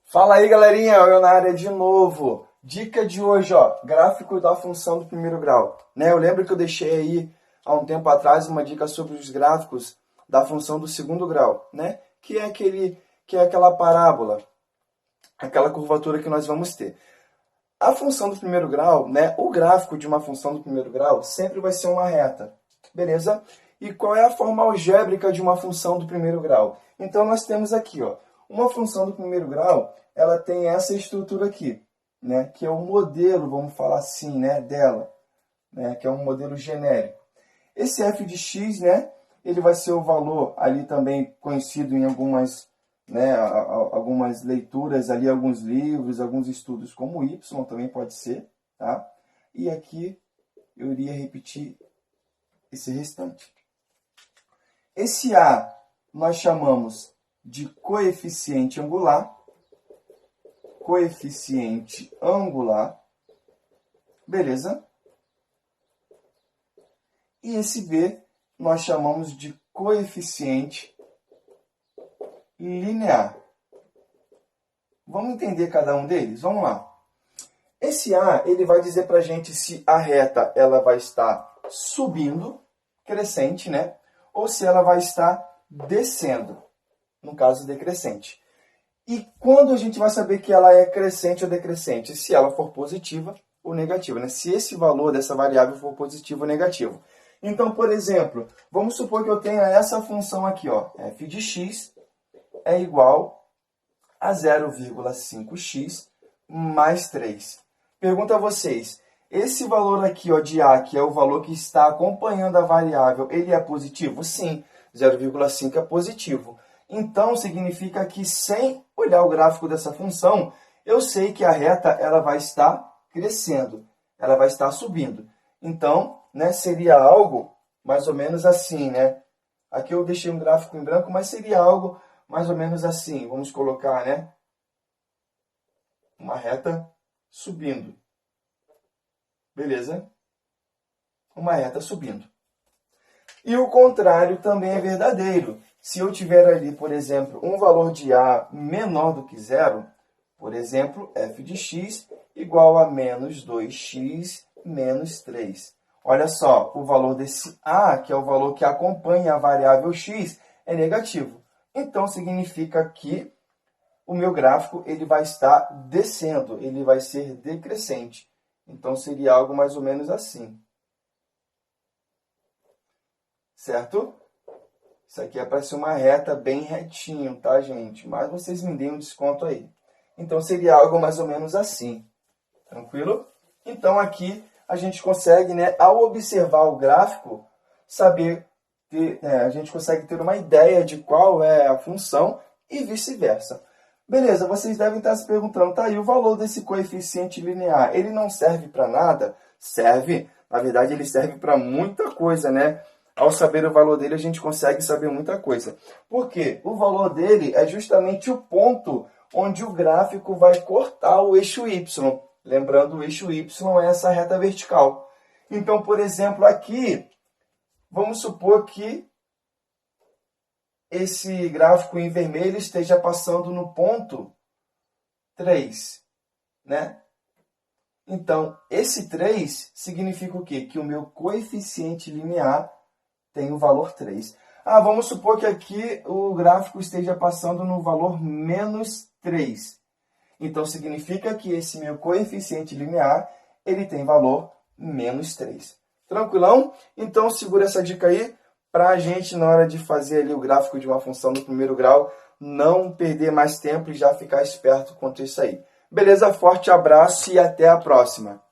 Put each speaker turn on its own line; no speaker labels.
Fala aí, galerinha, eu na área de novo. Dica de hoje, ó, gráfico da função do primeiro grau. Eu lembro que eu deixei aí há um tempo atrás uma dica sobre os gráficos da função do segundo grau, Que é aquela parábola, aquela curvatura que nós vamos ter. A função do primeiro grau, o gráfico de uma função do primeiro grau sempre vai ser uma reta, beleza? E qual é a forma algébrica de uma função do primeiro grau? Então nós temos aqui, ó, uma função do primeiro grau, ela tem essa estrutura aqui, que é o modelo, vamos falar assim, dela, que é um modelo genérico. Esse f de x, ele vai ser o valor ali também conhecido em algumas leituras ali, alguns livros, alguns estudos como y também pode ser, tá? E aqui eu iria repetir esse restante. Esse a nós chamamos de coeficiente angular, beleza? E esse b nós chamamos de coeficiente linear. Vamos entender cada um deles? Vamos lá. Esse a, ele vai dizer para a gente se a reta ela vai estar subindo, crescente, ou se ela vai estar descendo, no caso decrescente. E quando a gente vai saber que ela é crescente ou decrescente? Se ela for positiva ou negativa, Se esse valor dessa variável for positivo ou negativo. Então, por exemplo, vamos supor que eu tenha essa função aqui, ó, f de x é igual a 0,5x mais 3. Pergunto a vocês, esse valor aqui, ó, de a, que é o valor que está acompanhando a variável, ele é positivo? Sim, 0,5 é positivo. Então, significa que, sem olhar o gráfico dessa função, eu sei que a reta ela vai estar crescendo, ela vai estar subindo. Então, seria algo mais ou menos assim, Aqui eu deixei um gráfico em branco, mas seria algo mais ou menos assim. Vamos colocar, uma reta subindo. Beleza? Uma reta subindo. E o contrário também é verdadeiro. Se eu tiver ali, por exemplo, um valor de a menor do que zero, por exemplo, f de x igual a menos 2x menos 3. Olha só, o valor desse a, que é o valor que acompanha a variável x, é negativo. Então, significa que o meu gráfico ele vai estar descendo, ele vai ser decrescente. Então, seria algo mais ou menos assim. Certo? Isso aqui é para ser uma reta bem retinho, tá, gente? Mas vocês me deem um desconto aí. Então, seria algo mais ou menos assim. Tranquilo? Então, aqui a gente consegue, ao observar o gráfico, a gente consegue ter uma ideia de qual é a função e vice-versa. Beleza, vocês devem estar se perguntando, tá aí o valor desse coeficiente linear, ele não serve para nada? Serve, na verdade ele serve para muita coisa, Ao saber o valor dele, a gente consegue saber muita coisa. Por quê? O valor dele é justamente o ponto onde o gráfico vai cortar o eixo y. Lembrando, o eixo y é essa reta vertical. Então, por exemplo, aqui, vamos supor que esse gráfico em vermelho esteja passando no ponto 3, Então, esse 3 significa o quê? Que o meu coeficiente linear tem o valor 3. Vamos supor que aqui o gráfico esteja passando no valor menos 3. Então, significa que esse meu coeficiente linear ele tem valor menos 3. Tranquilão? Então, segura essa dica aí para a gente, na hora de fazer ali o gráfico de uma função do primeiro grau, não perder mais tempo e já ficar esperto quanto a isso aí. Beleza? Forte abraço e até a próxima!